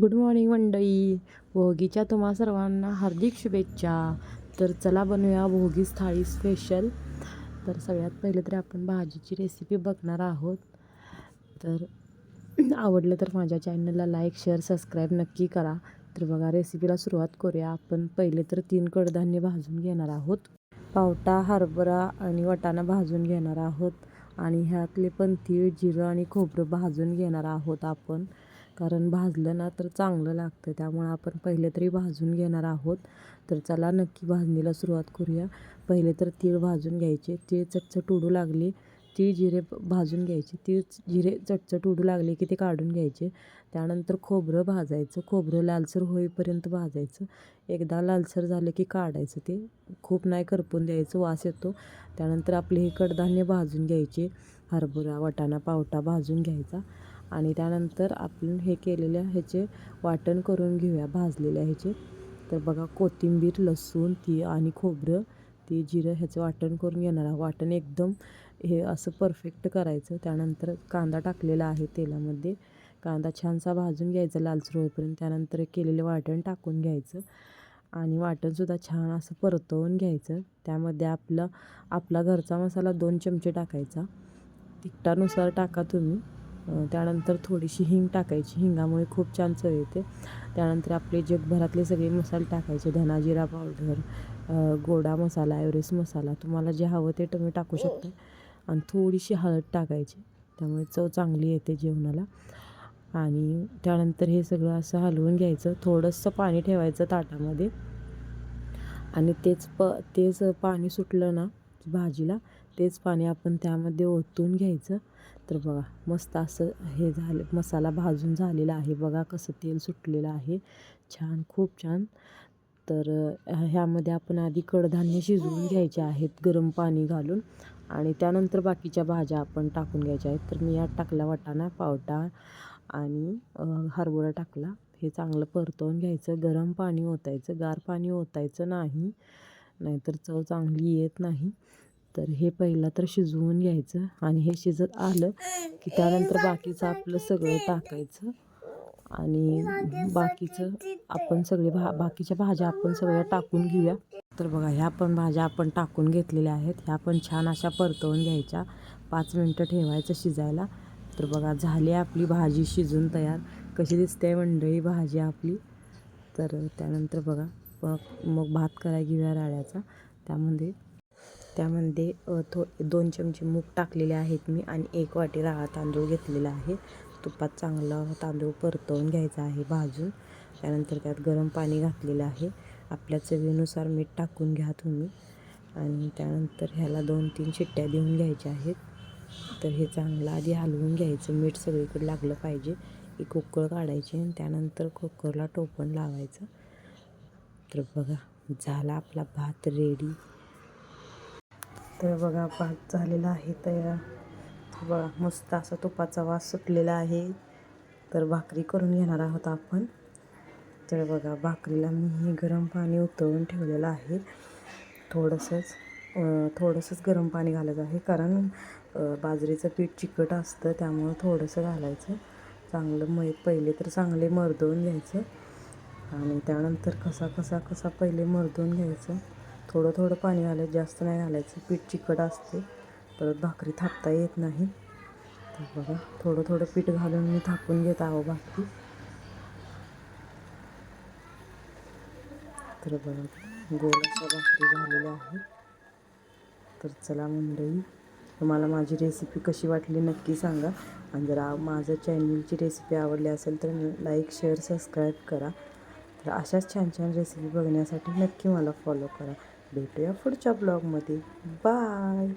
Good morning मंडळी. भोगीच्या तुम्हा सर्वांना हार्दिक शुभेच्छा. तर चला बनवूया भोगीच थाळी स्पेशल. तर सगळ्यात पहिले तर आपण भाजीची रेसिपी बघणार आहोत. तर आवडलं तर माझ्या चॅनलला लाईक शेअर सबस्क्राईब नक्की करा. तर बघा रेसिपीला सुरुवात करूया. आपण पहिले तर 3 कडधान्य भाजून घेणार आहोत. पावटा, हरभरा आणि वाटाणा भाजून घेणार आहोत. आणि ह्यातले पण तीळ, जिरं आणि खोबरं भाजून घेणार आहोत आपण. कारण भाजलं ना तर चांगलं लागतं, त्यामुळे आपण पहिले तरी भाजून घेणार आहोत. तर चला नक्की भाजणीला सुरुवात करूया. पहिले तर तीळ भाजून घ्यायचे. तीळ चटचट उडू लागले, तीळ जिरे भाजून घ्यायचे. तीळ जिरे चटचट उडू लागले की ते काढून घ्यायचे. त्यानंतर खोबरं भाजायचं. खोबरं लालसर होईपर्यंत भाजायचं. एकदा लालसर झालं की काढायचं. ते खूप नाही करपून द्यायचं, वास येतो. त्यानंतर आपले हे कडधान्य भाजून घ्यायचे. हरभरा, वाटाणा, पावटा भाजून घ्यायचा. आणि त्यानंतर आपण हे केलेल्या ह्याचे वाटण करून घेऊया भाजलेल्या ह्याचे. तर बघा कोथिंबीर, लसूण, ती आणि खोबरं, ती जिरं ह्याचं वाटण करून घेणार आहोत. वाटण एकदम हे असं परफेक्ट करायचं. त्यानंतर कांदा टाकलेला आहे तेलामध्ये. कांदा छानसा भाजून घ्यायचा लालसर होईपर्यंत. त्यानंतर केलेलं वाटण टाकून घ्यायचं आणि वाटणसुद्धा छान असं परतवून घ्यायचं. त्यामध्ये आपला घरचा मसाला 2 चमचे टाकायचा. तिखटानुसार टाका तुम्ही. त्यानंतर थोडीशी हिंग टाकायची. हिंगामुळे खूप छान चव येते. त्यानंतर आपले जगभरातले सगळे मसाले टाकायचे. धना जिरा पावडर, गोडा मसाला, एव्हरेस्ट मसाला, तुम्हाला जे हवं ते तुम्ही टाकू शकता. आणि थोडीशी हळद टाकायची, त्यामुळे चव चांगली येते जेवणाला. आणि त्यानंतर हे सगळं असं हलवून घ्यायचं. थोडंसं पाणी ठेवायचं ताटामध्ये आणि तेच पाणी सुटलं ना भाजीला, तेच पाणी आपण त्यामध्ये ओतून घ्यायचं. तर बघा मस्त असं हे झालं, मसाला भाजून झालेला आहे. बघा कसं तेल सुटलेलं आहे, छान, खूप छान. तर ह्यामध्ये आपण आधी कडधान्य शिजवून घ्यायचे आहेत गरम पाणी घालून. आणि त्यानंतर बाकीच्या भाज्या आपण टाकून घ्यायच्या आहेत. तर मी यात टाकला वाटाणा, पावटा आणि हरभरा टाकला. हे चांगलं परतवून घ्यायचं. गरम पाणी ओतायचं, गार पाणी ओतायचं नाही, नाहीतर चव चांगली येत नाही. तर हे पहिलं तर शिजवून घ्यायचं. आणि हे शिजत आलं की त्यानंतर बाकीचं आपलं सगळं टाकायचं. आणि बाकीचं आपण सगळे बाकीच्या भाज्या आपण सगळ्या टाकून घेऊया. तर बघा ह्या पण भाज्या आपण टाकून घेतलेल्या आहेत. ह्या पण छान अशा परतवून घ्यायच्या. 5 मिनटं ठेवायचं शिजायला. तर बघा झाली आपली भाजी शिजून तयार. कशी दिसते मंडळी भाजी आपली. तर त्यानंतर बघा मग भात करायला घेऊया राळ्याचा. त्यामध्ये 2 चमचे मूग टाकलेले आहेत मी आणि 1 वाटी राळा तांदूळ घेतलेला आहे. तुपात चांगला तांदूळ परतवून घ्यायचा आहे भाजून. त्यानंतर त्यात गरम पाणी घातलेलं आहे. आपल्या चवीनुसार मीठ टाकून घ्या तुम्ही. आणि त्यानंतर ह्याला 2-3 शिट्ट्या देऊन घ्यायच्या आहेत. तर हे चांगलं आधी हलवून घ्यायचं. मीठ सगळीकडे लागलं पाहिजे. एक उकळ काढायची आणि त्यानंतर कुकरला टोपण लावायचं. तर बघा झाला आपला भात रेडी. तर बघा भात झालेला आहे तयार. बघा मस्त असा तुपाचा वास सुटलेला आहे. तर भाकरी करून घेणार आहोत आपण. तर बघा भाकरीला मी हे गरम पाणी उतळून ठेवलेलं आहे. थोडंसंच गरम पाणी घालायचं आहे, कारण बाजरीचं पीठ चिकट असतं, त्यामुळं थोडंसं घालायचं. चांगलं पहिले तर चांगले मर्दवून घ्यायचं. आणि त्यानंतर कसा पहिले मर्दवून घ्यायचं. थोडं पाणी घालायचं, जास्त नाही घालायचं. पीठ चिकट असते, परत भाकरी थापता येत नाही. तर बघा थोडं पीठ घालून मी थापून घेत आहो भाकरी. तर बघा गोल अशा भाकरी झालेल्या आहेत. तर चला मंडळी, तुम्हाला माझी रेसिपी कशी वाटली नक्की सांगा. आणि जर माझं चॅनलची रेसिपी आवडली असेल तर लाईक शेअर सबस्क्राईब करा. तर अशाच छान छान रेसिपी बघण्यासाठी नक्की मला फॉलो करा. भेटूया पुढच्या ब्लॉगमध्ये. बाय.